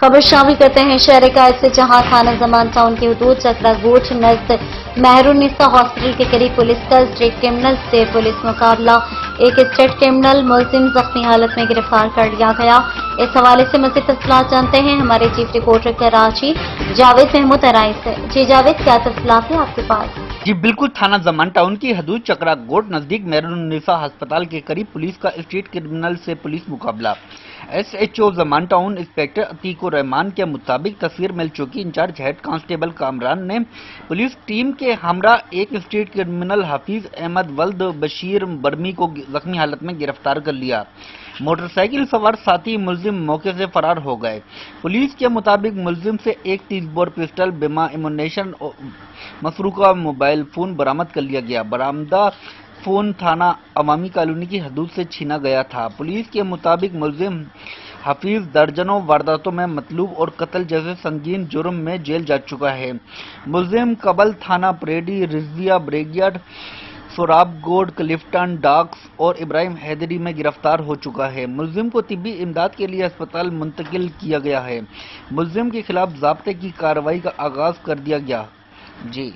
खबर शामिल करते हैं शहर कायद से, जहां थाना जमान टाउन की हदूद चकरा गोठ नज़द मेहरुन्निसा हॉस्पिटल के करीब पुलिस का स्टेट क्रिमिनल से पुलिस मुकाबला। एक स्टेट क्रिमिनल मुलजिम जख्मी हालत में गिरफ्तार कर लिया गया। इस हवाले से मज़ीद तफसीलात जानते हैं हमारे चीफ रिपोर्टर कराची जावेद महमूद अराई से। जी जावेद, क्या तफसीलात है आपके पास? जी बिल्कुल, थाना जमान टाउन की हदूद चकरा गोट नजदीक मेहरुन्निसा अस्पताल के करीब पुलिस का स्ट्रीट क्रिमिनल से पुलिस मुकाबला। SHO Zaman town inspector Atiqur Rahman के मुताबिक तस्वीर मिल चुकी इंचार्ज हेड कांस्टेबल कामरान ने पुलिस टीम के हमरा एक स्ट्रीट क्रिमिनल हाफिज अहमद वल्द बशीर बर्मी को जख्मी हालत में गिरफ्तार कर लिया। मोटरसाइकिल सवार साथी मुलजिम मौके से फरार हो गए। पुलिस के मुताबिक मुलजिम से एक 30 बोर पिस्टल, बिमा एमुनेशन और मसरूका मोबाइल फोन बरामद कर लिया गया। बरामदा फोन थाना अवामी कॉलोनी की हदूद से छीना गया था। पुलिस के मुताबिक मुलजिम हाफिज दर्जनों वारदातों में मतलूब और कत्ल जैसे संगीन जुर्म में जेल जा चुका है। मुलजिम कबल थाना परेडी, रिजविया, ब्रिगेड, सोराब गोड, क्लिफ्टन, डॉक्स और इब्राहिम हैदरी में गिरफ्तार हो चुका है। मुलजिम को तिब्बी इमदाद के लिए अस्पताल मुंतकिल किया गया है। मुलजिम के खिलाफ ज़ाब्ते की कार्रवाई का आगाज कर दिया गया। जी।